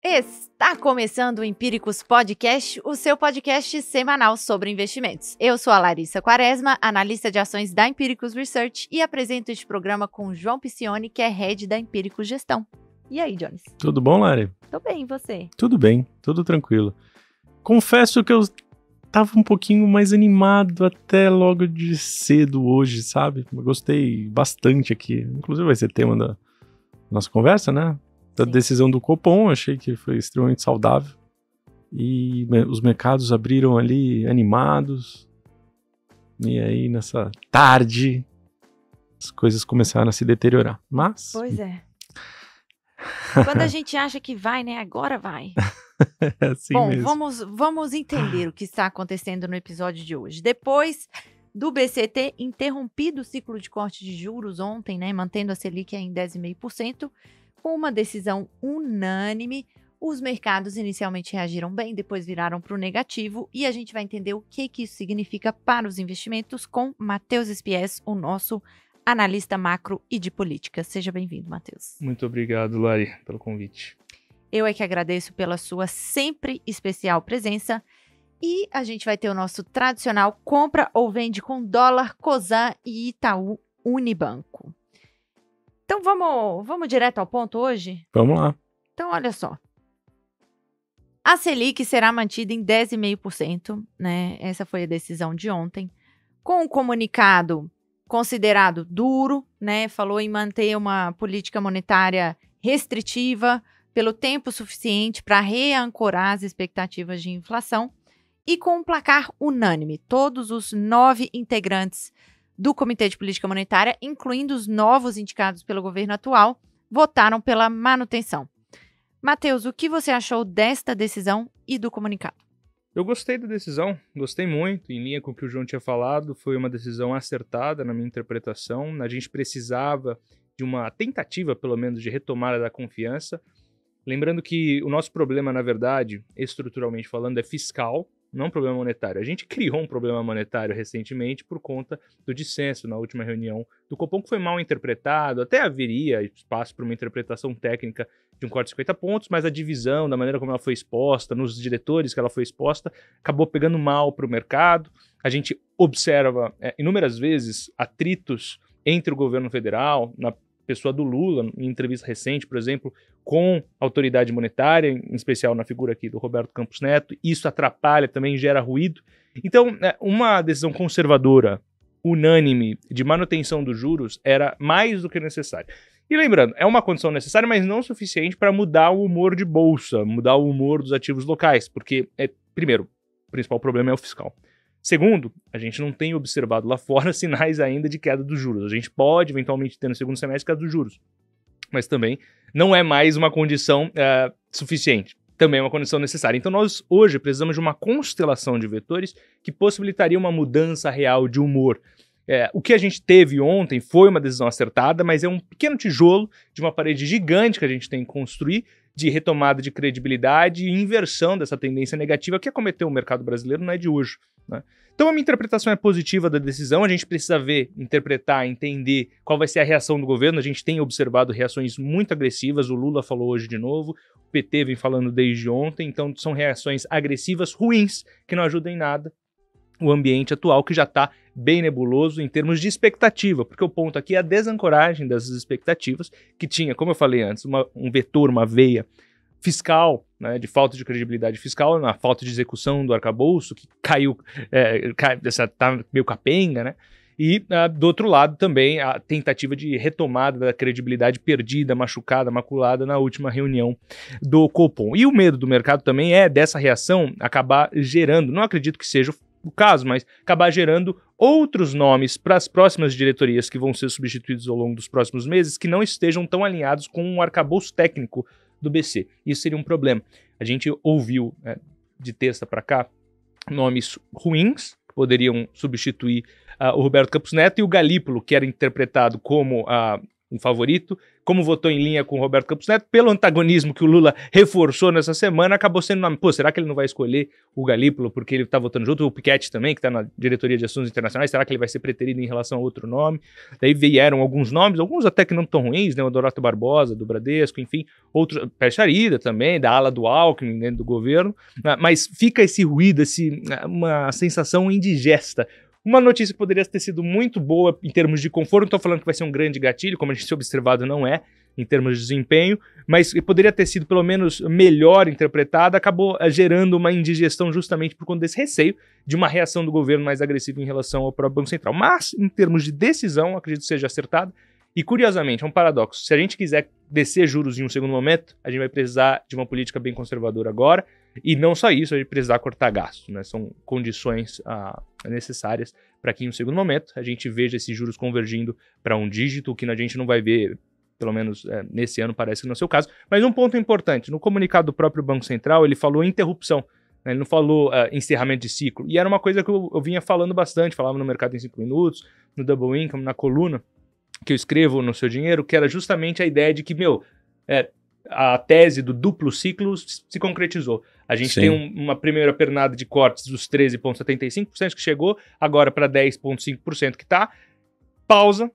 Está começando o Empíricos Podcast, o seu podcast semanal sobre investimentos. Eu sou a Larissa Quaresma, analista de ações da Empíricos Research e apresento este programa com o João Piccioni, que é head da Empíricos Gestão. E aí, Jones? Tudo bom, Lari? Tô bem, e você? Tudo bem, tudo tranquilo. Confesso que eu tava um pouquinho mais animado até logo de cedo hoje, sabe? Eu gostei bastante aqui. Inclusive vai ser tema da nossa conversa, né? Da decisão do Copom, achei que foi extremamente saudável. E os mercados abriram ali animados. E aí, nessa tarde, as coisas começaram a se deteriorar. Mas... Pois é. Quando a gente acha que vai, né? Agora vai. É assim Bom, mesmo. vamos entender o que está acontecendo no episódio de hoje. Depois do BC ter interrompido o ciclo de corte de juros ontem, né? Mantendo a Selic em 10,5%. Com uma decisão unânime, os mercados inicialmente reagiram bem, depois viraram para o negativo e a gente vai entender o que isso significa para os investimentos com Matheus Espies, o nosso analista macro e de política. Seja bem-vindo, Matheus. Muito obrigado, Lari, pelo convite. Eu é que agradeço pela sua sempre especial presença e a gente vai ter o nosso tradicional compra ou vende com dólar, Cosan e Itaú Unibanco. Então vamos direto ao ponto hoje? Vamos lá. Então olha só. A Selic será mantida em 10,5%, né? Essa foi a decisão de ontem. Com um comunicado considerado duro, né? Falou em manter uma política monetária restritiva pelo tempo suficiente para reancorar as expectativas de inflação e com um placar unânime. Todos os 9 integrantes do Comitê de Política Monetária, incluindo os novos indicados pelo governo atual, votaram pela manutenção. Matheus, o que você achou desta decisão e do comunicado? Eu gostei da decisão, gostei muito, em linha com o que o João tinha falado, foi uma decisão acertada na minha interpretação, a gente precisava de uma tentativa, pelo menos, de retomada da confiança, lembrando que o nosso problema, na verdade, estruturalmente falando, é fiscal, não um problema monetário. A gente criou um problema monetário recentemente por conta do dissenso na última reunião do Copom, que foi mal interpretado, até haveria espaço para uma interpretação técnica de um corte de 50 pontos, mas a divisão, da maneira como ela foi exposta, nos diretores que ela foi exposta, acabou pegando mal para o mercado. A gente observa inúmeras vezes atritos entre o governo federal, na pessoa do Lula, em entrevista recente, por exemplo, com a autoridade monetária, em especial na figura aqui do Roberto Campos Neto. Isso atrapalha, também gera ruído. Então, uma decisão conservadora, unânime, de manutenção dos juros era mais do que necessária. E lembrando, é uma condição necessária, mas não suficiente para mudar o humor de bolsa, mudar o humor dos ativos locais, porque, primeiro, o principal problema é o fiscal. Segundo, a gente não tem observado lá fora sinais ainda de queda dos juros. A gente pode, eventualmente, ter no segundo semestre queda dos juros, mas também não é mais uma condição suficiente. Também é uma condição necessária. Então nós, hoje, precisamos de uma constelação de vetores que possibilitaria uma mudança real de humor. O que a gente teve ontem foi uma decisão acertada, mas é um pequeno tijolo de uma parede gigante que a gente tem que construir, de retomada de credibilidade e inversão dessa tendência negativa que acometeu o mercado brasileiro não é de hoje, né? Então a minha interpretação é positiva da decisão, a gente precisa ver, interpretar, entender qual vai ser a reação do governo. A gente tem observado reações muito agressivas, o Lula falou hoje de novo, o PT vem falando desde ontem, então são reações agressivas, ruins, que não ajudam em nada o ambiente atual, que já está bem nebuloso em termos de expectativa, porque o ponto aqui é a desancoragem dessas expectativas, que tinha, como eu falei antes, um vetor, uma veia fiscal, né, de falta de credibilidade fiscal, na falta de execução do arcabouço, que caiu, tá meio capenga, né? E, do outro lado, também a tentativa de retomada da credibilidade perdida, machucada, maculada na última reunião do Copom. E o medo do mercado também é dessa reação acabar gerando, não acredito que seja o caso, mas acabar gerando outros nomes para as próximas diretorias que vão ser substituídos ao longo dos próximos meses, que não estejam tão alinhados com o arcabouço técnico do BC. Isso seria um problema. A gente ouviu, de terça para cá, nomes ruins, que poderiam substituir o Roberto Campos Neto, e o Galípolo, que era interpretado como um favorito, como votou em linha com o Roberto Campos Neto, pelo antagonismo que o Lula reforçou nessa semana, acabou sendo nome. Pô, será que ele não vai escolher o Galípolo porque ele tá votando junto? O Piketty também, que tá na Diretoria de Assuntos Internacionais, será que ele vai ser preterido em relação a outro nome? Daí vieram alguns nomes, alguns até que não tão ruins, né? O Odorato Barbosa, do Bradesco, enfim, outros, Pérez Arida também, da ala do Alckmin, dentro do governo, mas fica esse ruído, uma sensação indigesta. Uma notícia que poderia ter sido muito boa em termos de conforto, não estou falando que vai ser um grande gatilho, como a gente tem observado, não é, em termos de desempenho, mas poderia ter sido pelo menos melhor interpretada, acabou gerando uma indigestão justamente por conta desse receio de uma reação do governo mais agressiva em relação ao próprio Banco Central. Mas, em termos de decisão, acredito que seja acertada. E, curiosamente, é um paradoxo. Se a gente quiser descer juros em um segundo momento, a gente vai precisar de uma política bem conservadora agora. E não só isso, a gente precisar cortar gastos, né? São condições necessárias para que em um segundo momento a gente veja esses juros convergindo para um dígito, que a gente não vai ver, pelo menos nesse ano, parece que não é o seu caso. Mas um ponto importante, no comunicado do próprio Banco Central, ele falou interrupção, né? Ele não falou encerramento de ciclo. E era uma coisa que eu vinha falando bastante, falava no Mercado em 5 Minutos, no Double Income, na coluna que eu escrevo no Seu Dinheiro, que era justamente a ideia de que, a tese do duplo ciclo se concretizou. A gente tem uma primeira pernada de cortes dos 13,75% que chegou, agora para 10,5% que está. Pausa,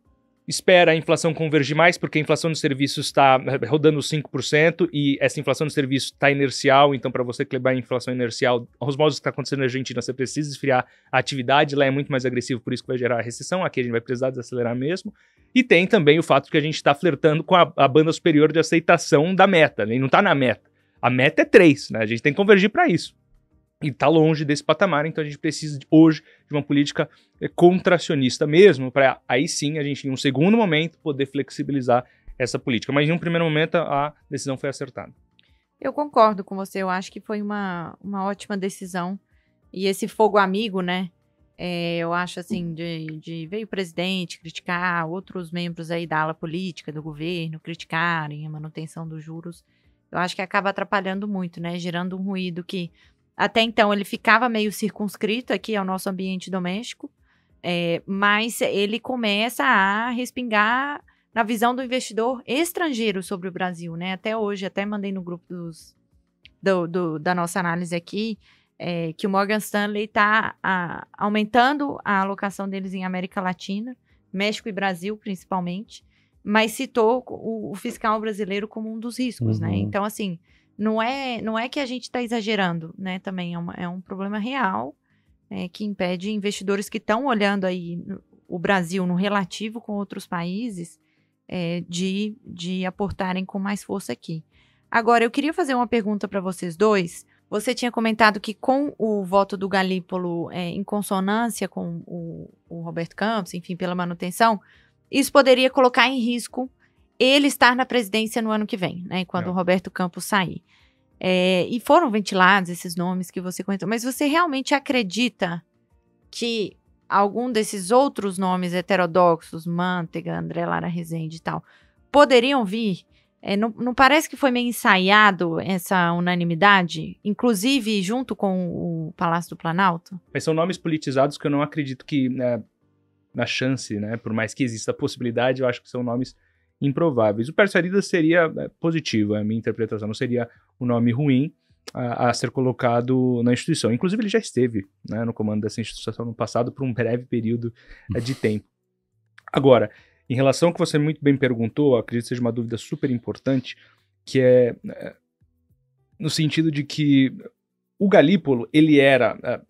espera a inflação convergir mais, porque a inflação de serviços está rodando 5% e essa inflação de serviços está inercial, então para você quebrar a inflação inercial, os modos que está acontecendo na Argentina, você precisa esfriar a atividade, lá é muito mais agressivo, por isso que vai gerar a recessão, aqui a gente vai precisar desacelerar mesmo. E tem também o fato que a gente está flertando com a banda superior de aceitação da meta, né? E não está na meta. A meta é 3, né? A gente tem que convergir para isso. E está longe desse patamar, então a gente precisa hoje de uma política contracionista mesmo, para aí sim a gente, em um segundo momento, poder flexibilizar essa política. Mas em um primeiro momento a decisão foi acertada. Eu concordo com você, eu acho que foi uma ótima decisão. E esse fogo amigo, né? Eu acho assim, veio o presidente criticar, outros membros aí da ala política do governo criticarem a manutenção dos juros. Eu acho que acaba atrapalhando muito, né? Gerando um ruído que até então ele ficava meio circunscrito aqui ao nosso ambiente doméstico, mas ele começa a respingar na visão do investidor estrangeiro sobre o Brasil, né? Até hoje, até mandei no grupo da nossa análise aqui, que o Morgan Stanley está aumentando a alocação deles em América Latina, México e Brasil principalmente, mas citou o fiscal brasileiro como um dos riscos, né? Então, assim, não é que a gente está exagerando, né? Também é um problema real que impede investidores que estão olhando aí o Brasil no relativo com outros países de aportarem com mais força aqui. Agora, eu queria fazer uma pergunta para vocês dois. Você tinha comentado que com o voto do Galípolo em consonância com o Roberto Campos, enfim, pela manutenção, isso poderia colocar em risco ele estar na presidência no ano que vem, né, quando o Roberto Campos sair. E foram ventilados esses nomes que você comentou, mas você realmente acredita que algum desses outros nomes heterodoxos, Manteiga, André Lara Rezende e tal, poderiam vir? Não parece que foi meio ensaiado essa unanimidade, inclusive junto com o Palácio do Planalto? Mas são nomes politizados que eu não acredito que, na chance, né, por mais que exista a possibilidade, eu acho que são nomes improváveis. O Pérez Arida seria positivo, a minha interpretação, não seria um nome ruim a ser colocado na instituição. Inclusive, ele já esteve, né, no comando dessa instituição no passado por um breve período de tempo. Agora, em relação ao que você muito bem perguntou, acredito que seja uma dúvida super importante, que é no sentido de que o Galípolo, ele era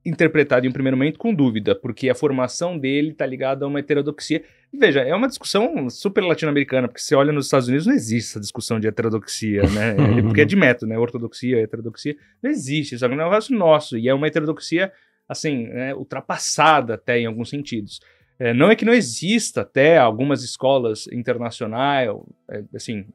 interpretado em um primeiro momento com dúvida, porque a formação dele está ligada a uma heterodoxia. Veja, é uma discussão super latino-americana, porque você olha nos Estados Unidos, não existe essa discussão de heterodoxia, né? Porque é de método, né? Ortodoxia, heterodoxia, não existe, isso é um negócio nosso, e é uma heterodoxia, assim, né, ultrapassada até em alguns sentidos. Não é que não exista até algumas escolas internacionais, assim,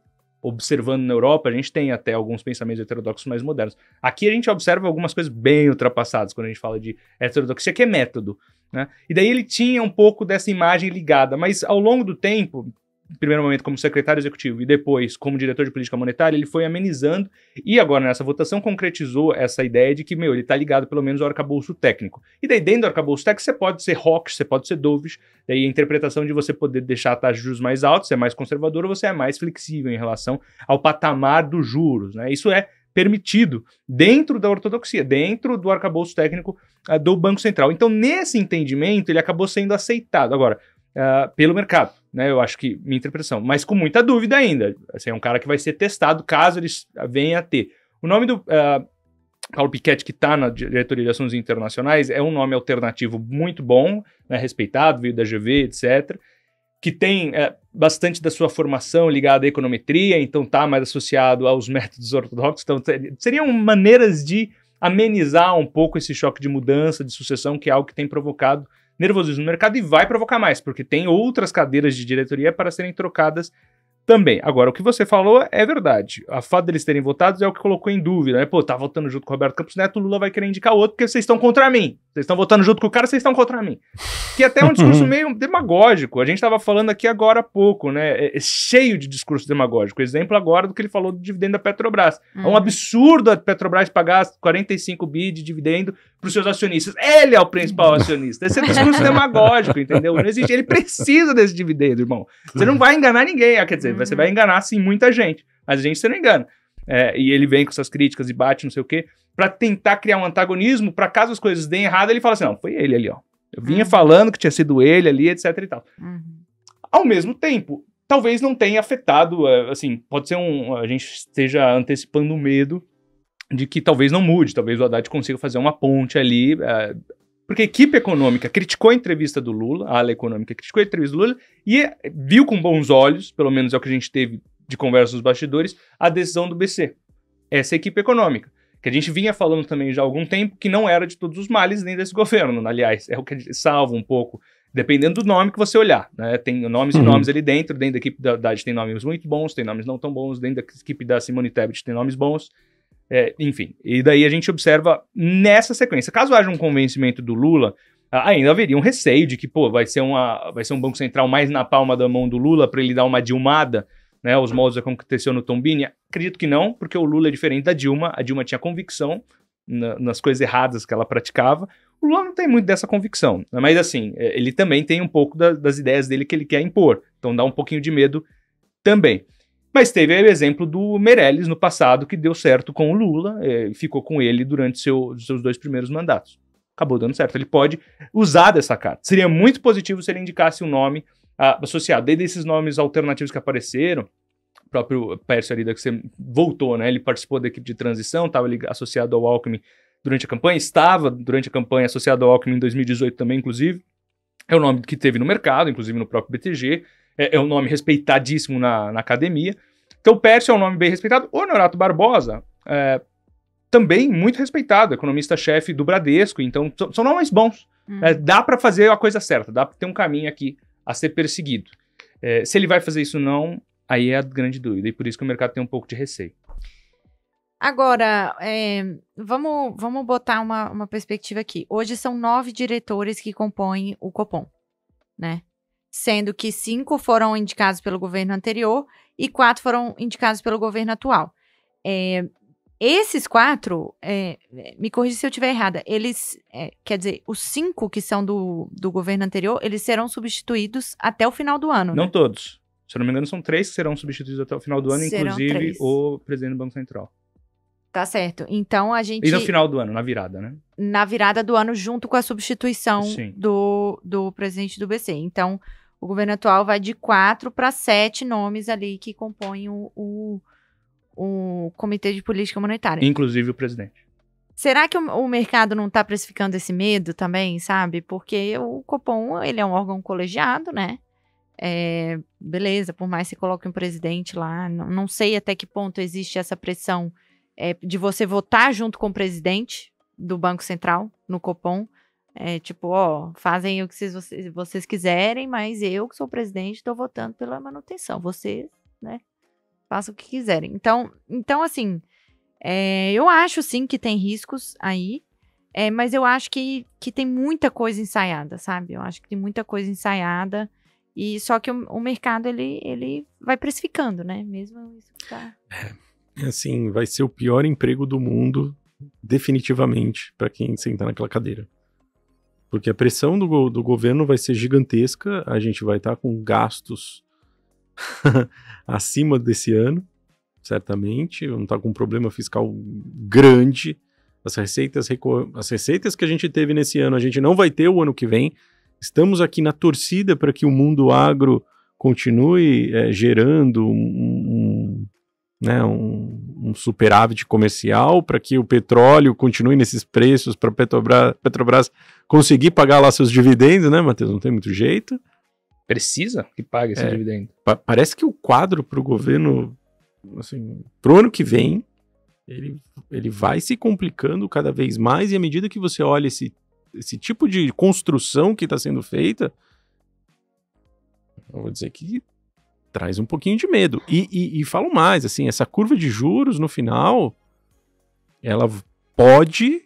observando na Europa, a gente tem até alguns pensamentos heterodoxos mais modernos. Aqui a gente observa algumas coisas bem ultrapassadas quando a gente fala de heterodoxia, que é método, né? E daí ele tinha um pouco dessa imagem ligada, mas ao longo do tempo, primeiro momento como secretário executivo e depois como diretor de política monetária, ele foi amenizando e agora nessa votação concretizou essa ideia de que, ele está ligado pelo menos ao arcabouço técnico. E daí dentro do arcabouço técnico você pode ser hawkish, você pode ser dovish, daí a interpretação de você poder deixar a taxa de juros mais alta, você é mais conservador ou você é mais flexível em relação ao patamar dos juros, né? Isso é permitido dentro da ortodoxia, dentro do arcabouço técnico do Banco Central. Então, nesse entendimento, ele acabou sendo aceitado. Agora, pelo mercado, né? Eu acho que minha interpretação, mas com muita dúvida ainda. Assim, é um cara que vai ser testado caso ele venha a ter. O nome do Paulo Piketty, que está na diretoria de assuntos internacionais, é um nome alternativo muito bom, né? Respeitado, veio da GV, etc., que tem bastante da sua formação ligada à econometria, então está mais associado aos métodos ortodoxos. Então, seriam maneiras de amenizar um pouco esse choque de mudança, de sucessão, que é algo que tem provocado nervosismo no mercado e vai provocar mais, porque tem outras cadeiras de diretoria para serem trocadas também. Agora, o que você falou é verdade. A fato deles terem votado é o que colocou em dúvida, né? Pô, tá votando junto com o Roberto Campos Neto, o Lula vai querer indicar outro porque vocês estão contra mim. Vocês estão votando junto com o cara, vocês estão contra mim. Que até é um discurso meio demagógico. A gente estava falando aqui agora há pouco, né? É cheio de discurso demagógico. Exemplo agora do que ele falou do dividendo da Petrobras. É um absurdo a Petrobras pagar 45 bi de dividendo para os seus acionistas. Ele é o principal acionista. Esse é discurso demagógico, entendeu? Não existe. Ele precisa desse dividendo, irmão. Você não vai enganar ninguém. Quer dizer, você vai enganar, sim, muita gente. Mas a gente você não engana. E ele vem com essas críticas e bate, não sei o quê, para tentar criar um antagonismo, para caso as coisas deem errado, ele fala assim, não, foi ele ali, ó. Eu vinha falando que tinha sido ele ali, etc e tal. Ao mesmo tempo, talvez não tenha afetado, assim, pode ser a gente esteja antecipando o medo de que talvez não mude, talvez o Haddad consiga fazer uma ponte ali, porque a equipe econômica criticou a entrevista do Lula, a ala econômica criticou a entrevista do Lula e viu com bons olhos, pelo menos é o que a gente teve de conversa nos bastidores, a decisão do BC. Essa é a equipe econômica, que a gente vinha falando também já há algum tempo, que não era de todos os males nem desse governo, aliás, é o que salva um pouco, dependendo do nome que você olhar, né? Tem nomes e nomes ali dentro da equipe da Haddad tem nomes muito bons, tem nomes não tão bons, dentro da equipe da Simone Tebet tem nomes bons, enfim, e daí a gente observa nessa sequência, caso haja um convencimento do Lula, ainda haveria um receio de que, vai ser um Banco Central mais na palma da mão do Lula para ele dar uma dilmada, né, os moldes que aconteceu no Tombini. Acredito que não, porque o Lula é diferente da Dilma. A Dilma tinha convicção nas coisas erradas que ela praticava. O Lula não tem muito dessa convicção, né? Mas assim, ele também tem um pouco das ideias dele que ele quer impor, então dá um pouquinho de medo também. Mas teve aí o exemplo do Meirelles no passado, que deu certo com o Lula, ficou com ele durante seus 2 primeiros mandatos. Acabou dando certo, ele pode usar dessa carta. Seria muito positivo se ele indicasse um nome associado. Desde esses nomes alternativos que apareceram, o próprio Pércio Arida, que você voltou, né? Ele participou da equipe de transição, estava associado ao Alckmin durante a campanha, estava durante a campanha associado ao Alckmin em 2018 também, inclusive. É um nome que teve no mercado, inclusive no próprio BTG. É um nome respeitadíssimo na academia. Então o Pércio é um nome bem respeitado. O Honorato Barbosa, também muito respeitado, economista-chefe do Bradesco. Então são nomes bons. Dá para fazer a coisa certa, dá para ter um caminho aqui a ser perseguido. Se ele vai fazer isso ou não, aí é a grande dúvida, e por isso que o mercado tem um pouco de receio. Agora, vamos botar uma perspectiva aqui. Hoje são 9 diretores que compõem o Copom, né? Sendo que 5 foram indicados pelo governo anterior e 4 foram indicados pelo governo atual. Esses 4, me corrija se eu estiver errada, eles, quer dizer, os 5 que são do governo anterior, eles serão substituídos até o final do ano, Não né? todos. Se eu não me engano, são 3 que serão substituídos até o final do ano, Serão inclusive 3. o presidente do Banco Central. Tá certo. Então, a gente... E no final do ano, na virada, né? Na virada do ano, junto com a substituição Sim. do presidente do BC. Então, o governo atual vai de 4 para 7 nomes ali que compõem o Comitê de Política Monetária. Inclusive o presidente. Será que o mercado não está precificando esse medo também, sabe? Porque o Copom, ele é um órgão colegiado, né? Beleza, por mais que você coloque um presidente lá, não sei até que ponto existe essa pressão de você votar junto com o presidente do Banco Central, no Copom. Fazem o que vocês quiserem, mas eu, que sou o presidente, estou votando pela manutenção. Vocês, né, façam o que quiserem. Então assim, eu acho sim que tem riscos aí, mas eu acho que tem muita coisa ensaiada, sabe? Eu acho que tem muita coisa ensaiada E só que o mercado, ele vai precificando, né? Mesmo isso que tá... Assim, vai ser o pior emprego do mundo, definitivamente, para quem sentar naquela cadeira. Porque a pressão do governo vai ser gigantesca, a gente vai estar com gastos acima desse ano, certamente, vamos estar com um problema fiscal grande. As receitas que a gente teve nesse ano, a gente não vai ter o ano que vem. Estamos aqui na torcida para que o mundo agro continue gerando um superávit comercial, para que o petróleo continue nesses preços, para a Petrobras conseguir pagar lá seus dividendos, né, Matheus? Não tem muito jeito. Precisa que pague esse dividendo. Parece que o quadro para o governo, assim, para o ano que vem, ele vai se complicando cada vez mais, e à medida que você olha esse tipo de construção que está sendo feita, eu vou dizer que traz um pouquinho de medo. E falo mais, assim, essa curva de juros no final, ela pode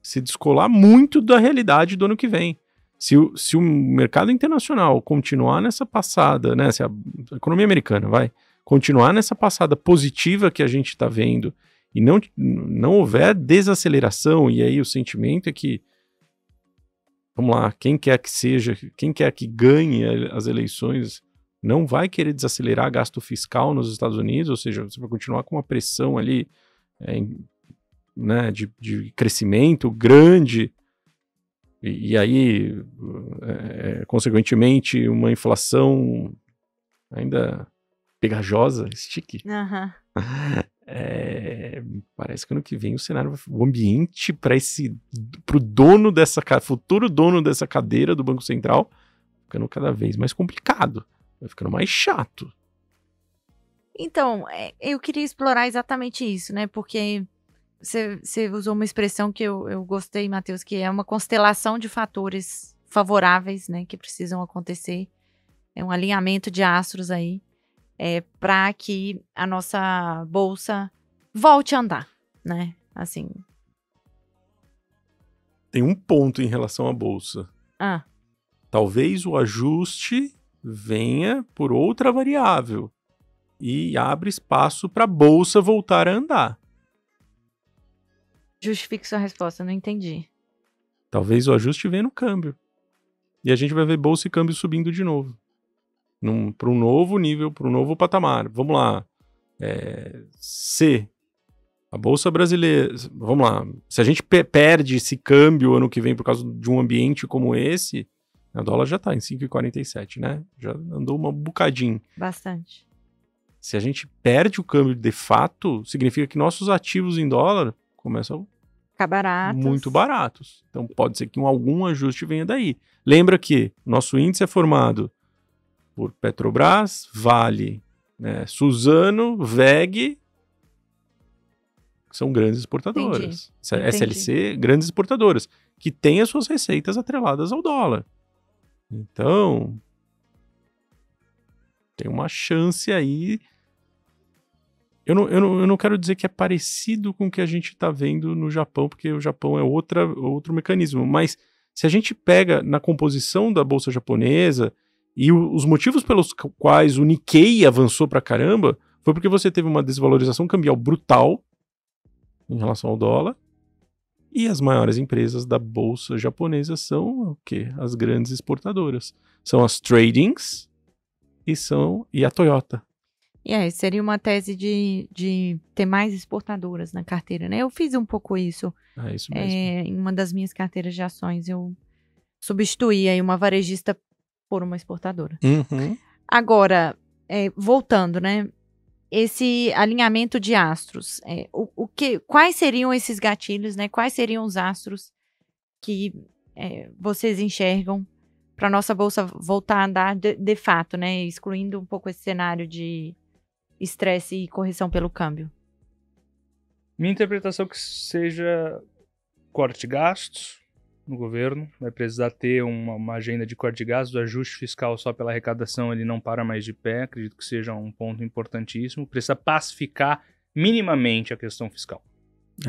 se descolar muito da realidade do ano que vem. Se o mercado internacional continuar nessa passada, né, se a economia americana vai continuar nessa passada positiva que a gente está vendo, e não houver desaceleração, e aí o sentimento é que, vamos lá, quem quer que ganhe as eleições não vai querer desacelerar gasto fiscal nos Estados Unidos, ou seja, você vai continuar com uma pressão ali né, de crescimento grande, e aí, consequentemente, uma inflação ainda pegajosa, sticky. Uhum. Parece que ano que vem o ambiente para o dono futuro dono dessa cadeira do Banco Central, ficando cada vez mais complicado, vai ficando mais chato. Então, eu queria explorar exatamente isso, né? Porque você usou uma expressão que eu gostei, Matheus, que é uma constelação de fatores favoráveis, né? Que precisam acontecer. É um alinhamento de astros aí, para que a nossa bolsa volte a andar, né? Assim. Tem um ponto em relação à bolsa. Talvez o ajuste venha por outra variável e abre espaço para a bolsa voltar a andar. Justifique sua resposta, não entendi. Talvez o ajuste venha no câmbio. E a gente vai ver bolsa e câmbio subindo de novo. Para um novo nível, para um novo patamar. Vamos lá. Se a bolsa brasileira... Vamos lá. Se a gente perde esse câmbio ano que vem por causa de um ambiente como esse, a dólar já está em 5,47, né? Já andou um bocadinho. Bastante. Se a gente perde o câmbio de fato, significa que nossos ativos em dólar começam a ficar baratos. Muito baratos. Então pode ser que algum ajuste venha daí. Lembra que nosso índice é formado por Petrobras, Vale, né, Suzano, VEG, que são grandes exportadoras. Entendi. SLC, grandes exportadoras, que têm as suas receitas atreladas ao dólar. Então, tem uma chance aí. Eu não quero dizer que é parecido com o que a gente está vendo no Japão, porque o Japão é outro mecanismo, mas se a gente pega na composição da bolsa japonesa e os motivos pelos quais o Nikkei avançou pra caramba, foi porque você teve uma desvalorização cambial brutal em relação ao dólar, e as maiores empresas da bolsa japonesa são o quê? As grandes exportadoras. São as tradings e a Toyota. Seria uma tese de ter mais exportadoras na carteira, né? Eu fiz um pouco isso. Isso mesmo. Em uma das minhas carteiras de ações, eu substituí aí uma varejista por uma exportadora. Uhum. Agora, voltando, né? Esse alinhamento de astros, quais seriam esses gatilhos, né? Quais seriam os astros que vocês enxergam para a nossa bolsa voltar a andar de fato, né? Excluindo um pouco esse cenário de estresse e correção pelo câmbio. Minha interpretação é que seja corte de gastos no governo. Vai precisar ter uma agenda de corte de gastos. O ajuste fiscal só pela arrecadação ele não para mais de pé. Acredito que seja um ponto importantíssimo. Precisa pacificar minimamente a questão fiscal.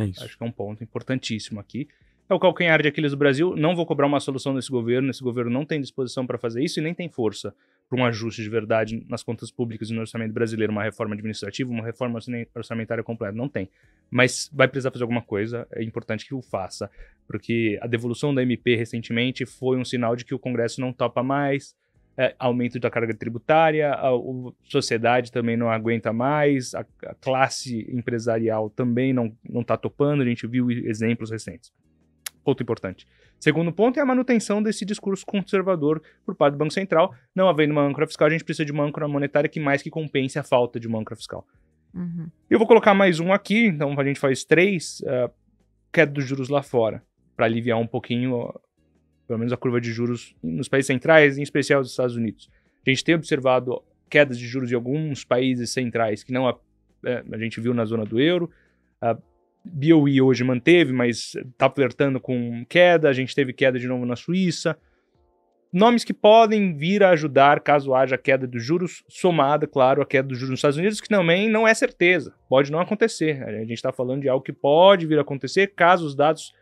Isso. Acho que é um ponto importantíssimo aqui. É o calcanhar de Aquiles do Brasil. Não vou cobrar uma solução desse governo. Esse governo não tem disposição para fazer isso e nem tem força para um ajuste de verdade nas contas públicas e no orçamento brasileiro, uma reforma administrativa, uma reforma orçamentária completa. Não tem. Mas vai precisar fazer alguma coisa, é importante que o faça, porque a devolução da MP recentemente foi um sinal de que o Congresso não topa mais, aumento da carga tributária, a sociedade também não aguenta mais, a classe empresarial também não está topando, a gente viu exemplos recentes. Ponto importante. Segundo ponto é a manutenção desse discurso conservador por parte do Banco Central. Não havendo uma âncora fiscal, a gente precisa de uma âncora monetária que mais que compense a falta de uma âncora fiscal. Uhum. Eu vou colocar mais um aqui, então a gente faz 3, queda dos juros lá fora, para aliviar um pouquinho, pelo menos a curva de juros nos países centrais, em especial nos Estados Unidos. A gente tem observado quedas de juros em alguns países centrais que não a gente viu na zona do euro. BOE hoje manteve, mas está flertando com queda. A gente teve queda de novo na Suíça. Nomes que podem vir a ajudar caso haja queda dos juros, somada, claro, à queda dos juros nos Estados Unidos, que também não é certeza. Pode não acontecer. A gente está falando de algo que pode vir a acontecer caso os dados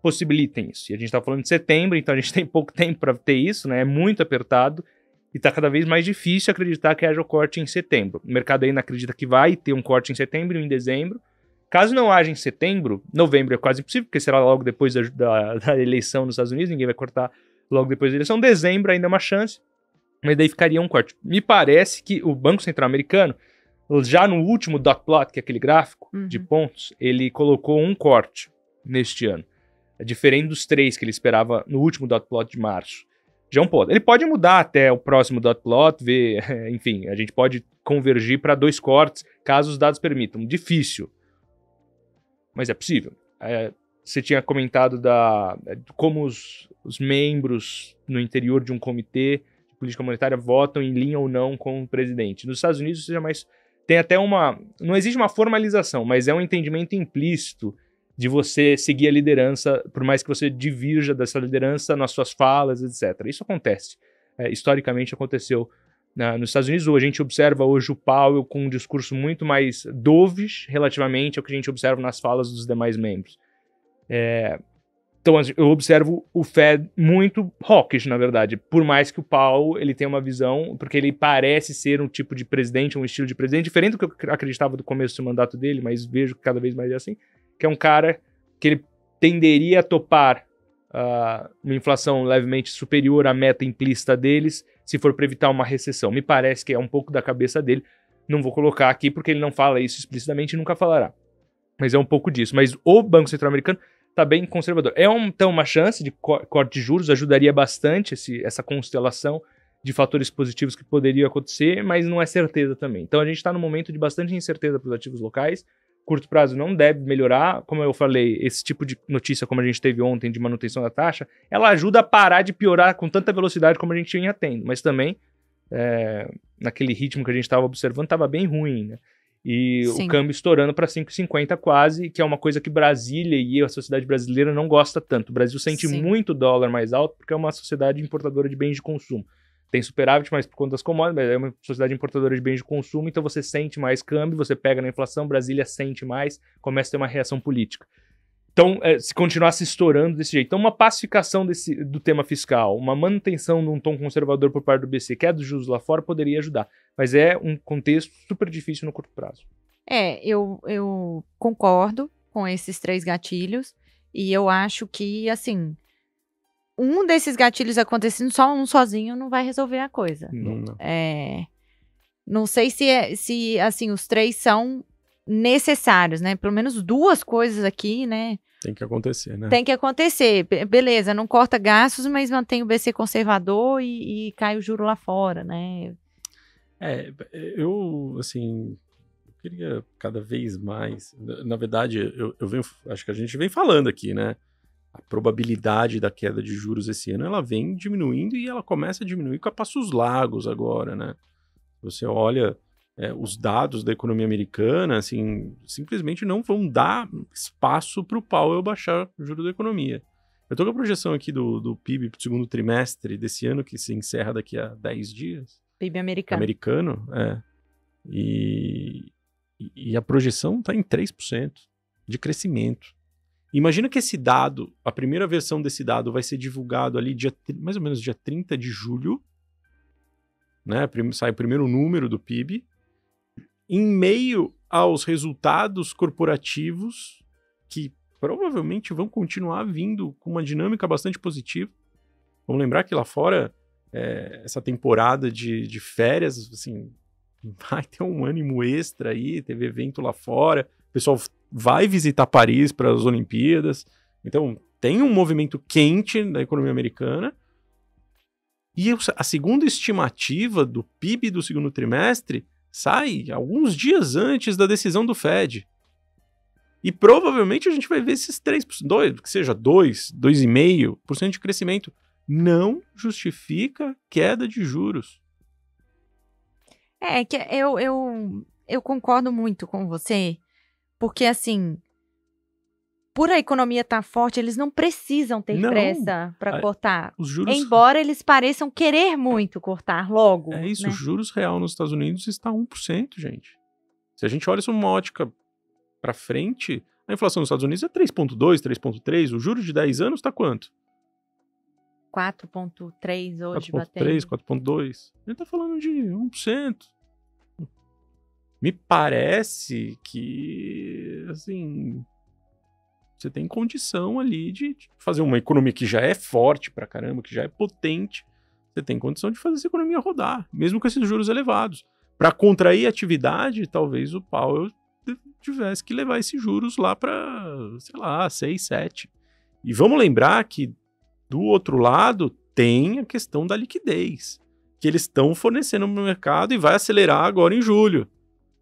possibilitem isso. E a gente está falando de setembro, então a gente tem pouco tempo para ter isso, né? É muito apertado e está cada vez mais difícil acreditar que haja o corte em setembro. O mercado ainda acredita que vai ter um corte em setembro e em dezembro. Caso não haja em setembro, novembro é quase impossível, porque será logo depois da eleição nos Estados Unidos, ninguém vai cortar logo depois da eleição. Dezembro ainda é uma chance, mas daí ficaria um corte. Me parece que o Banco Central americano, já no último dot plot, que é aquele gráfico de pontos, ele colocou um corte neste ano. É diferente dos 3 que ele esperava no último dot plot de março. Já é um ponto. Ele pode mudar até o próximo dot plot, enfim, a gente pode convergir para 2 cortes, caso os dados permitam. Difícil. Mas é possível. Você tinha comentado de como os membros no interior de um comitê de política monetária votam em linha ou não com o presidente. Nos Estados Unidos, tem até não existe uma formalização, mas é um entendimento implícito de você seguir a liderança, por mais que você divirja dessa liderança nas suas falas, etc. Isso acontece. Historicamente aconteceu nos Estados Unidos. A gente observa hoje o Powell com um discurso muito mais dovish relativamente ao que a gente observa nas falas dos demais membros. Então eu observo o Fed muito hawkish, na verdade, por mais que o Powell ele tenha uma visão, porque ele parece ser um tipo de presidente, um estilo de presidente diferente do que eu acreditava do começo do mandato dele, mas vejo que cada vez mais é assim, que é um cara que ele tenderia a topar uma inflação levemente superior à meta implícita deles, se for para evitar uma recessão. Me parece que é um pouco da cabeça dele. Não vou colocar aqui porque ele não fala isso explicitamente e nunca falará. Mas é um pouco disso. Mas o Banco Central americano está bem conservador. Então uma chance de corte de juros, ajudaria bastante essa constelação de fatores positivos que poderiam acontecer, mas não é certeza também. Então a gente está num momento de bastante incerteza para os ativos locais. Curto prazo não deve melhorar. Como eu falei, esse tipo de notícia como a gente teve ontem de manutenção da taxa, ela ajuda a parar de piorar com tanta velocidade como a gente vinha tendo, mas também naquele ritmo que a gente estava observando estava bem ruim, né? E Sim. O câmbio estourando para 5,50 quase, que é uma coisa que Brasília e a sociedade brasileira não gosta tanto. O Brasil sente Sim. muito o dólar mais alto porque é uma sociedade importadora de bens de consumo. Tem superávit, mas por conta das commodities, mas é uma sociedade importadora de bens de consumo, então você sente mais câmbio, você pega na inflação, Brasília sente mais, começa a ter uma reação política. Então, se continuar se estourando desse jeito. Então, uma pacificação do tema fiscal, uma manutenção de um tom conservador por parte do BC, que é dos juros lá fora, poderia ajudar. Mas é um contexto super difícil no curto prazo. Eu concordo com esses 3 gatilhos, e eu acho que, assim, um desses gatilhos acontecendo, só um sozinho não vai resolver a coisa. Não. Não sei se assim, os 3 são necessários, né? Pelo menos 2 coisas aqui, né? Tem que acontecer, né? Tem que acontecer. Beleza, não corta gastos, mas mantém o BC conservador e cai o juro lá fora, né? Eu queria cada vez mais, na verdade, acho que a gente vem falando aqui, né? A probabilidade da queda de juros esse ano, ela vem diminuindo e ela começa a diminuir com a passos largos agora, né? Você olha os dados da economia americana, assim, simplesmente não vão dar espaço para o Powell baixar o juro da economia. Eu tô com a projeção aqui do PIB para o segundo trimestre desse ano, que se encerra daqui a 10 dias. PIB americano. E a projeção está em 3% de crescimento. Imagina que esse dado, a primeira versão desse dado vai ser divulgado ali mais ou menos dia 30 de julho. né? Sai o primeiro número do PIB, em meio aos resultados corporativos que provavelmente vão continuar vindo com uma dinâmica bastante positiva. Vamos lembrar que lá fora, essa temporada de férias, assim, vai ter um ânimo extra aí, teve evento lá fora, o pessoal vai visitar Paris para as Olimpíadas, então tem um movimento quente na economia americana. E a segunda estimativa do PIB do segundo trimestre sai alguns dias antes da decisão do Fed. E provavelmente a gente vai ver esses 3%, que seja 2,5% de crescimento. Não justifica queda de juros. Que eu concordo muito com você, porque assim, por a economia estar forte, eles não precisam ter pressa para cortar. Os juros... Embora eles pareçam querer muito cortar logo. É isso, né? O juros real nos Estados Unidos está 1%, gente. Se a gente olha isso numa ótica para frente, a inflação nos Estados Unidos é 3,2%, 3,3%. O juros de 10 anos está quanto? 4,3% hoje 4,3%, 4,2%. A gente está falando de 1%. Me parece que, assim, você tem condição ali de fazer uma economia que já é forte pra caramba, que já é potente. Você tem condição de fazer essa economia rodar, mesmo com esses juros elevados. Para contrair atividade, talvez o Powell tivesse que levar esses juros lá para, sei lá, 6, 7. E vamos lembrar que do outro lado tem a questão da liquidez, que eles estão fornecendo no mercado e vai acelerar agora em julho.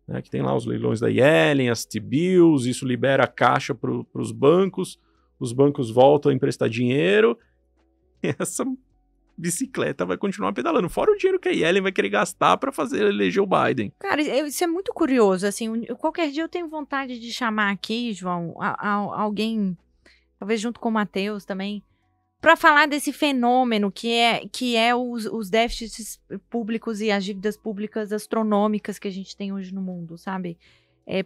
Né, que tem lá os leilões da Yellen, as T-bills, isso libera a caixa para os bancos voltam a emprestar dinheiro, e essa bicicleta vai continuar pedalando, fora o dinheiro que a Yellen vai querer gastar para fazer eleger o Biden. Cara, isso é muito curioso, assim, qualquer dia eu tenho vontade de chamar aqui, João, alguém, talvez junto com o Matheus também, para falar desse fenômeno que é os déficits públicos e as dívidas públicas astronômicas que a gente tem hoje no mundo, sabe?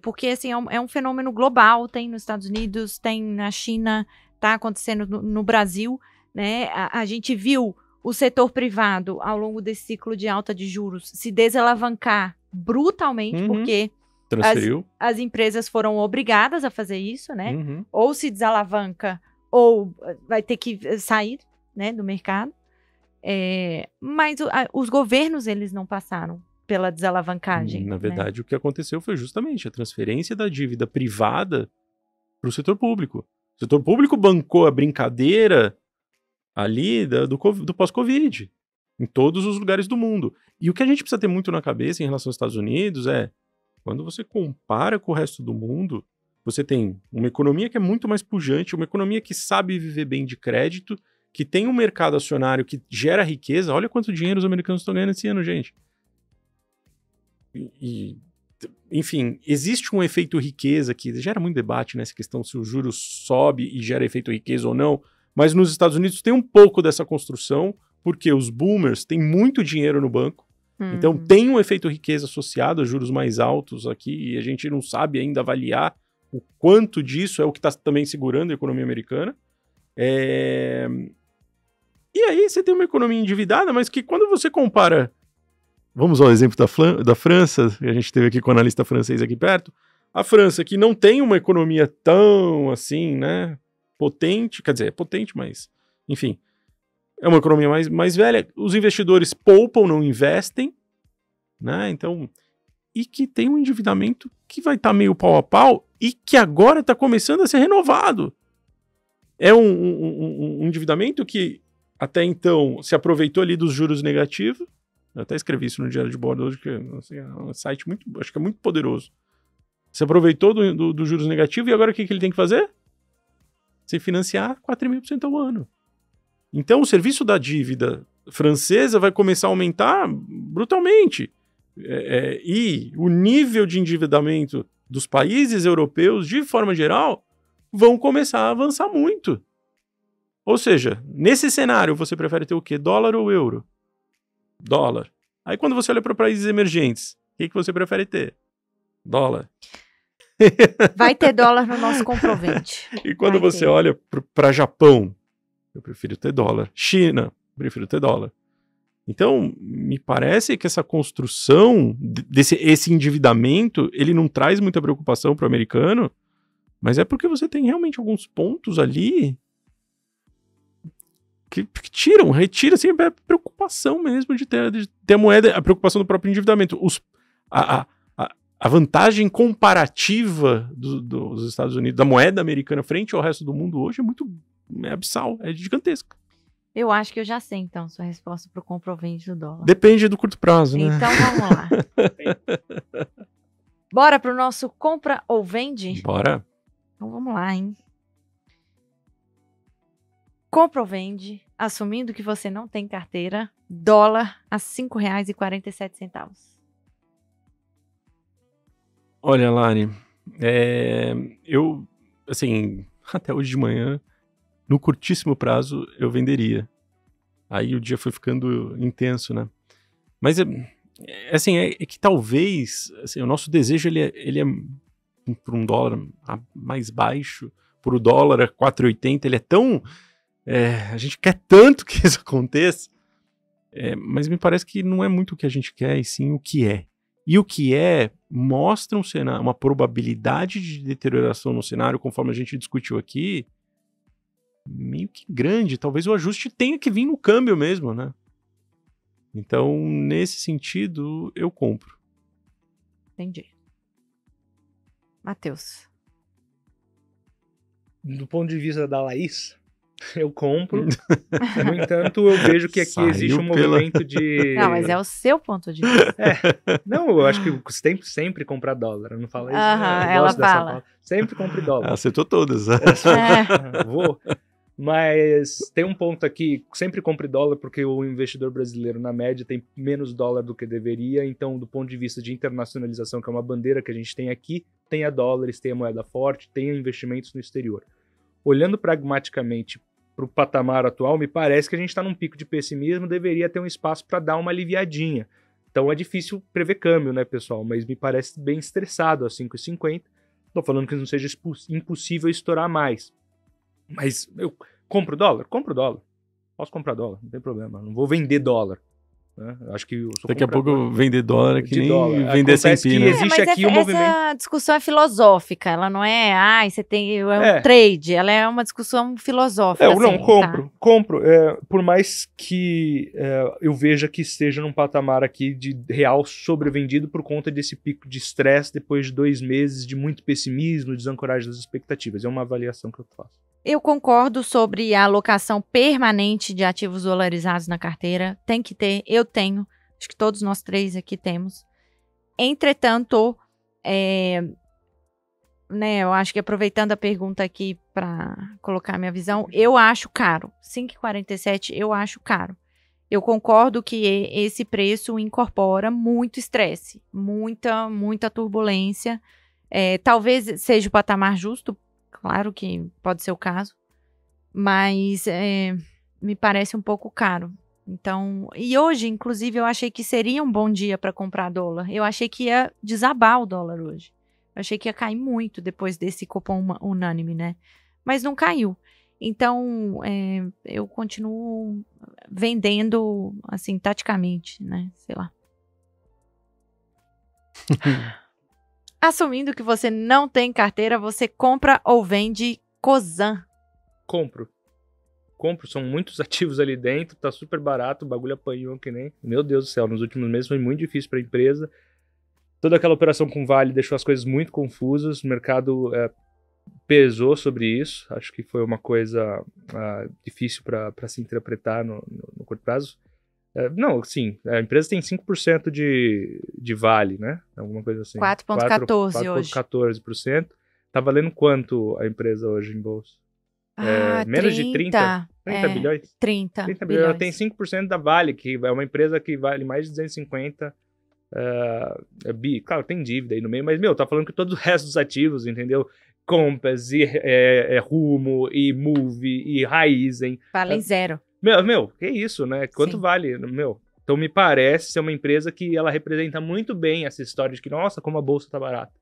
Porque, assim, é um fenômeno global, tem nos Estados Unidos, tem na China, tá acontecendo no Brasil, né? A gente viu o setor privado, ao longo desse ciclo de alta de juros, se desalavancar brutalmente, porque as empresas foram obrigadas a fazer isso, né? Ou se desalavanca ou vai ter que sair, né, do mercado. Mas os governos, eles não passaram pela desalavancagem. Na verdade, o que aconteceu foi justamente a transferência da dívida privada para o setor público. O setor público bancou a brincadeira ali do pós-Covid, em todos os lugares do mundo. E o que a gente precisa ter muito na cabeça em relação aos Estados Unidos quando você compara com o resto do mundo, você tem uma economia que é muito mais pujante, uma economia que sabe viver bem de crédito, que tem um mercado acionário que gera riqueza. Olha quanto dinheiro os americanos estão ganhando esse ano, gente. Enfim, existe um efeito riqueza que gera muito debate nessa questão se o juros sobe e gera efeito riqueza ou não, mas nos Estados Unidos tem um pouco dessa construção, porque os boomers têm muito dinheiro no banco, então tem um efeito riqueza associado a juros mais altos aqui, e a gente não sabe ainda avaliar o quanto disso é o que está também segurando a economia americana. E aí você tem uma economia endividada, mas que quando você compara... Vamos ao exemplo da França, a gente teve aqui com o analista francês aqui perto. A França, que não tem uma economia tão assim, né, potente, quer dizer, é potente, mas, enfim, é uma economia mais velha. Os investidores poupam, não investem, né, então... E que tem um endividamento que vai estar meio pau a pau e que agora está começando a ser renovado. É um endividamento que até então se aproveitou ali dos juros negativos. Eu até escrevi isso no Diário de Bordo hoje, que assim, é um site acho que é muito poderoso. Se aproveitou do juros negativos e agora o que ele tem que fazer? Se financiar 4,5% ao ano. Então o serviço da dívida francesa vai começar a aumentar brutalmente. E o nível de endividamento dos países europeus, de forma geral, vão começar a avançar muito. Ou seja, nesse cenário, você prefere ter o quê? Dólar ou euro? Dólar. Aí quando você olha para países emergentes, o que você prefere ter? Dólar. Vai ter dólar no nosso comprovente. E quando você olha para Japão, eu prefiro ter dólar. China, prefiro ter dólar. Então, me parece que essa construção, esse endividamento, ele não traz muita preocupação para o americano, mas é porque você tem realmente alguns pontos ali que retira assim, a preocupação mesmo de ter a moeda, a preocupação do próprio endividamento. A vantagem comparativa dos Estados Unidos, da moeda americana frente ao resto do mundo hoje é abissal, é gigantesca. Eu acho que eu já sei, então, sua resposta para o compra ou vende do dólar. Depende do curto prazo, né? Então, vamos lá. Bora pro nosso compra ou vende? Bora. Então, vamos lá, hein? Compra ou vende, assumindo que você não tem carteira, dólar a R$ 5,47. Olha, Lari, eu, assim, até hoje de manhã, no curtíssimo prazo, eu venderia. Aí o dia foi ficando intenso, né? Mas, assim, é que talvez, assim, o nosso desejo, ele é por um dólar mais baixo, por o dólar a 4,80, ele é tão... a gente quer tanto que isso aconteça, mas me parece que não é muito o que a gente quer, e sim o que é. E o que mostra uma probabilidade de deterioração no cenário, conforme a gente discutiu aqui, meio que grande. Talvez o ajuste tenha que vir no câmbio mesmo, né? Então, nesse sentido, eu compro. Entendi. Matheus. Do ponto de vista da Laís, eu compro. No entanto, eu vejo que aqui existe um movimento de... Não, mas é o seu ponto de vista. Não, eu acho que tem sempre comprar dólar. Eu não falo isso. Ela fala. Sempre compre dólar. Acertou todas. Vou. Mas tem um ponto aqui, sempre compre dólar porque o investidor brasileiro, na média, tem menos dólar do que deveria. Então, do ponto de vista de internacionalização, que é uma bandeira que a gente tem aqui, tenha dólares, tenha moeda forte, tenha investimentos no exterior. Olhando pragmaticamente para o patamar atual, me parece que a gente está num pico de pessimismo, deveria ter um espaço para dar uma aliviadinha. Então é difícil prever câmbio, né, pessoal? Mas me parece bem estressado a 5,50. Estou falando que não seja impossível estourar mais. Mas eu compro dólar? Compro dólar. Posso comprar dólar, não tem problema. Não vou vender dólar. Né? Acho que daqui a pouco vender dólar é que nem dólar. vender Acontece S&P, que né? existe aqui um movimento... Essa discussão é filosófica, ela não é, você tem um trade, ela é uma discussão filosófica. Eu não, assim, compro. Por mais que eu veja que esteja num patamar aqui de real sobrevendido por conta desse pico de estresse depois de 2 meses de muito pessimismo, desancoragem das expectativas. É uma avaliação que eu faço. Eu concordo sobre a alocação permanente de ativos dolarizados na carteira. Tem que ter, eu tenho. Acho que todos nós 3 aqui temos. Entretanto, eu acho que aproveitando a pergunta aqui para colocar minha visão, eu acho caro. 5,47 eu acho caro. Eu concordo que esse preço incorpora muito estresse, muita turbulência. Talvez seja o patamar justo. Claro que pode ser o caso, mas me parece um pouco caro. Então, e hoje, inclusive, eu achei que seria um bom dia para comprar dólar. Eu achei que ia desabar o dólar hoje. Eu achei que ia cair muito depois desse cupom unânime, né? Mas não caiu. Então, eu continuo vendendo, assim, taticamente, né? Sei lá. Assumindo que você não tem carteira, você compra ou vende Cosan? Compro, são muitos ativos ali dentro, tá super barato, o bagulho apanhou que nem... Meu Deus do céu, nos últimos meses foi muito difícil para a empresa. Toda aquela operação com Vale deixou as coisas muito confusas, o mercado pesou sobre isso, acho que foi uma coisa difícil para se interpretar no curto prazo. Não, sim, a empresa tem 5% de Vale, né? Alguma coisa assim. 4,14 hoje. 4,14%. Tá valendo quanto a empresa hoje em bolsa? Menos 30, de 30 bilhões? 30 bilhões. Ela tem 5% da Vale, que é uma empresa que vale mais de 250 bi. Claro, tem dívida aí no meio, mas, tá falando que todos os restos dos ativos, entendeu? Compass, e Rumo, e Move, e Raizen. Valem zero. Que isso, né? Quanto Sim. vale, Então me parece ser uma empresa que ela representa muito bem essa história de que, nossa, como a bolsa tá barata.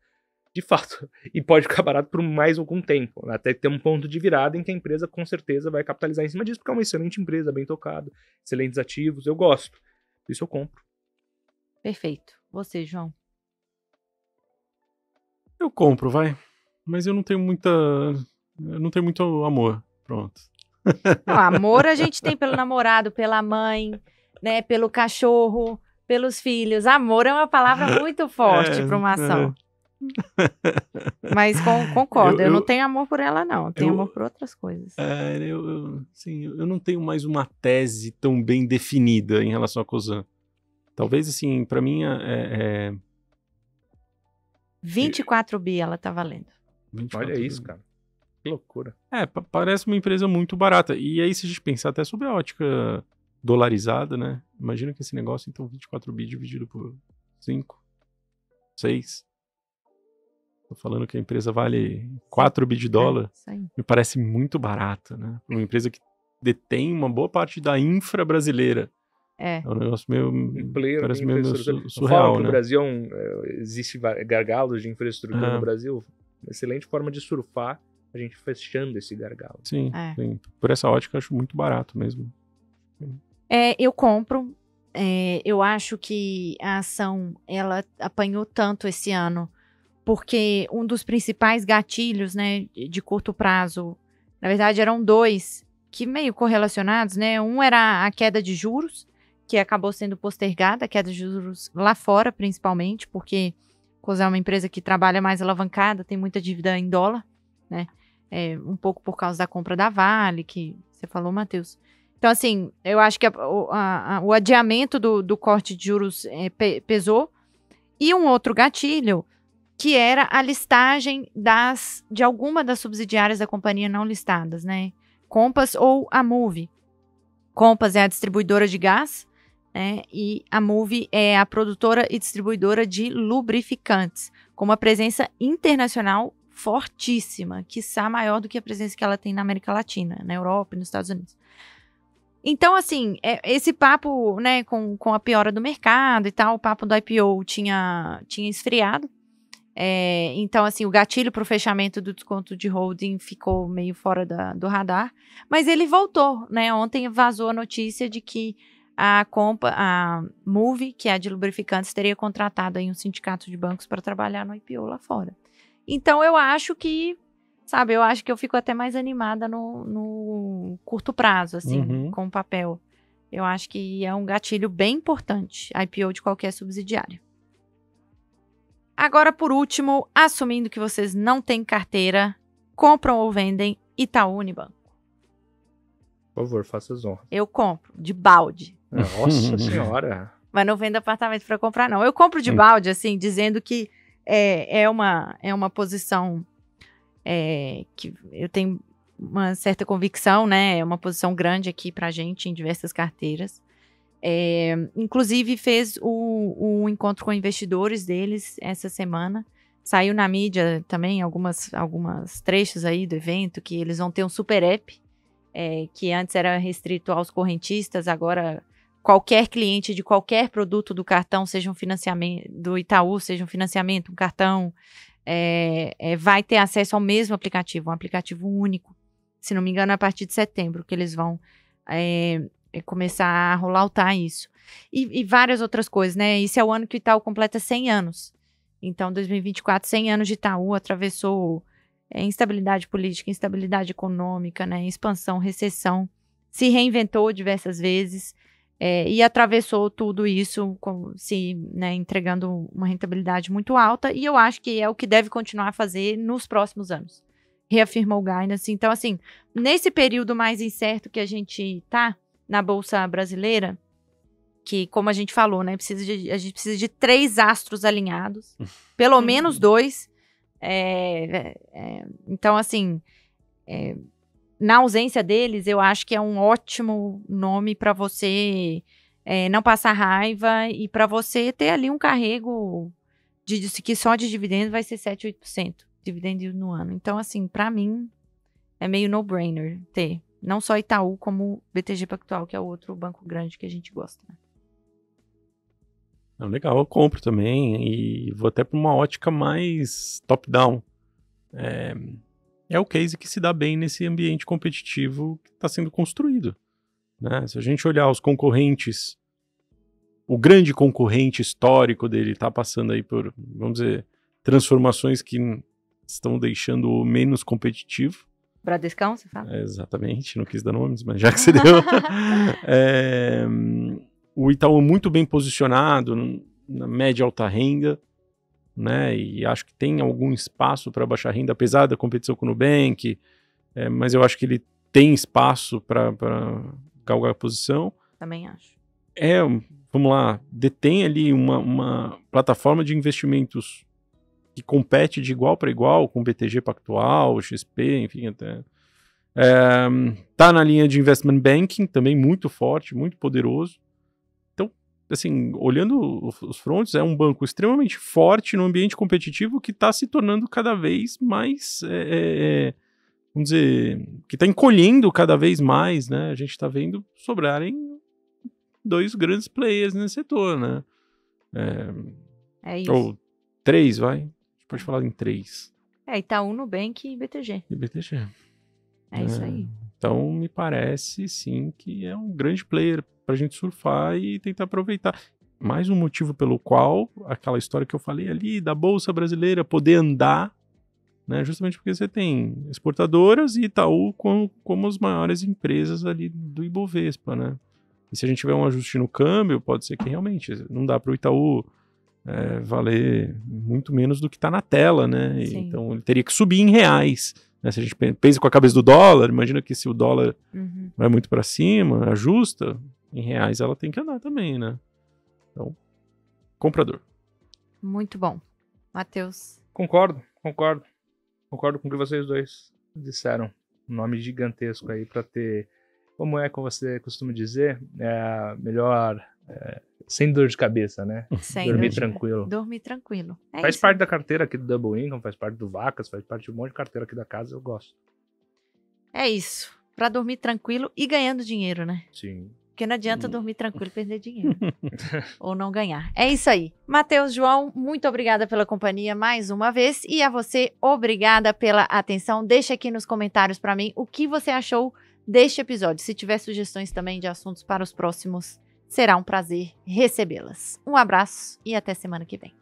De fato. E pode ficar barato por mais algum tempo. Até ter um ponto de virada em que a empresa com certeza vai capitalizar em cima disso, porque é uma excelente empresa, bem tocada, excelentes ativos, eu gosto. Isso eu compro. Perfeito. Você, João? Eu compro, vai. Mas eu não tenho muito amor. Pronto. Não, amor a gente tem pelo namorado, pela mãe, né? Pelo cachorro, pelos filhos. Amor é uma palavra muito forte para uma ação. Mas concordo, eu não tenho amor por ela, não. Eu tenho amor por outras coisas. Eu não tenho mais uma tese tão bem definida em relação a Cosan. Talvez, assim, pra mim 24 bi ela tá valendo. Olha isso, cara. Que loucura. Parece uma empresa muito barata. E aí, se a gente pensar até sobre a ótica dolarizada, né? Imagina que esse negócio, então, 24 bi dividido por 5, 6. Tô falando que a empresa vale 4 bi de dólar. Isso aí. Me parece muito barato, né? Uma empresa que detém uma boa parte da infra brasileira. É um negócio parece meio surreal, né? No Brasil existe gargalos de infraestrutura no Brasil. Excelente forma de surfar a gente fechando esse gargalo. Sim. Por essa ótica, eu acho muito barato mesmo. Eu compro. Eu acho que a ação, ela apanhou tanto esse ano, porque um dos principais gatilhos, né, de curto prazo, na verdade eram dois, que meio correlacionados, né? Um era a queda de juros, que acabou sendo postergada, a queda de juros lá fora, principalmente, porque Cosan é uma empresa que trabalha mais alavancada, tem muita dívida em dólar, né? Um pouco por causa da compra da Vale, que você falou, Matheus. Então, assim, eu acho que o adiamento do corte de juros pesou. E um outro gatilho, que era a listagem de alguma das subsidiárias da companhia não listadas, né? Compass ou a Moove. Compass é a distribuidora de gás, né? E a Moove é a produtora e distribuidora de lubrificantes, com uma presença internacional fortíssima, quiçá maior do que a presença que ela tem na América Latina, na Europa e nos Estados Unidos. Então, assim, esse papo, né, com a piora do mercado e tal, o papo do IPO tinha esfriado. Então, assim, o gatilho para o fechamento do desconto de holding ficou meio fora do radar, mas ele voltou, né? Ontem vazou a notícia de que a Moove, que é a de lubrificantes, teria contratado aí um sindicato de bancos para trabalhar no IPO lá fora. Então, eu acho que, sabe, eu fico até mais animada no curto prazo, assim, com o papel. Eu acho que é um gatilho bem importante, IPO de qualquer subsidiária. Agora, por último, assumindo que vocês não têm carteira, compram ou vendem Itaú Unibanco. Por favor, faça as honras. Eu compro, de balde. Nossa senhora. Mas não vendo apartamento para comprar, não. Eu compro de balde, assim, dizendo que é uma posição que eu tenho uma certa convicção, né? É uma posição grande aqui pra gente em diversas carteiras. Inclusive fez o encontro com investidores deles essa semana. Saiu na mídia também algumas trechos aí do evento, que eles vão ter um super app, que antes era restrito aos correntistas, agora qualquer cliente de qualquer produto do cartão, seja um financiamento do Itaú, seja um financiamento, um cartão, vai ter acesso ao mesmo aplicativo, um aplicativo único. Se não me engano, é a partir de setembro que eles vão começar a rolloutar isso. E várias outras coisas, né? Esse é o ano que o Itaú completa 100 anos. Então, 2024, 100 anos de Itaú, atravessou instabilidade política, instabilidade econômica, né? Expansão, recessão, se reinventou diversas vezes e atravessou tudo isso, entregando uma rentabilidade muito alta, e eu acho que é o que deve continuar a fazer nos próximos anos. Reafirmou o guidance. Então, assim, nesse período mais incerto que a gente tá na Bolsa Brasileira, que, como a gente falou, né, a gente precisa de 3 astros alinhados, pelo menos 2. Então, assim, na ausência deles, eu acho que é um ótimo nome para você não passar raiva e para você ter ali um carrego que só de dividendo vai ser 7, 8% dividendo no ano. Então, assim, para mim, é meio no-brainer ter não só Itaú, como BTG Pactual, que é o outro banco grande que a gente gosta. Legal, eu compro também e vou até para uma ótica mais top-down. É o case que se dá bem nesse ambiente competitivo que está sendo construído, né? Se a gente olhar os concorrentes o grande concorrente histórico dele está passando aí por, vamos dizer, transformações que estão deixando-o menos competitivo. Bradescão, você fala? Exatamente, não quis dar nomes, mas já que você deu. O Itaú muito bem posicionado na média alta renda, né? E acho que tem algum espaço para baixa renda, apesar da competição com o Nubank, mas eu acho que ele tem espaço para galgar a posição. Também acho. Vamos lá, detém ali uma plataforma de investimentos que compete de igual para igual com o BTG Pactual, XP, enfim, até. Tá na linha de investment banking, também muito forte, muito poderoso. Então, assim, olhando os fronts, é um banco extremamente forte no ambiente competitivo que está se tornando cada vez mais, vamos dizer, que está encolhendo cada vez mais, né? A gente está vendo sobrarem 2 grandes players nesse setor, né? É isso. Ou 3, vai? A gente pode falar em 3. Itaú, Nubank e BTG. E BTG. É isso aí. Então, me parece, sim, que é um grande player pra gente surfar e tentar aproveitar. Mais um motivo pelo qual aquela história que eu falei ali da Bolsa Brasileira poder andar, né? Justamente porque você tem exportadoras e Itaú como as maiores empresas ali do Ibovespa, né? E se a gente tiver um ajuste no câmbio, pode ser que realmente não dá para o Itaú valer muito menos do que está na tela, né? Então ele teria que subir em reais. Né? Se a gente pensa com a cabeça do dólar, imagina que se o dólar vai muito para cima, ajusta, em reais ela tem que andar também, né? Então, comprador. Muito bom. Matheus? Concordo com o que vocês dois disseram. Um nome gigantesco aí para ter, como você costuma dizer, melhor, sem dor de cabeça, né? Dormir tranquilo. Dormir tranquilo. Faz parte da carteira aqui do Double Income, faz parte do Vacas, faz parte de um monte de carteira aqui da casa, eu gosto. É isso. Para dormir tranquilo e ganhando dinheiro, né? Sim. Porque não adianta dormir tranquilo e perder dinheiro. Ou não ganhar. É isso aí. Matheus, João, muito obrigada pela companhia mais uma vez. E a você, obrigada pela atenção. Deixa aqui nos comentários para mim o que você achou deste episódio. Se tiver sugestões também de assuntos para os próximos, será um prazer recebê-las. Um abraço e até semana que vem.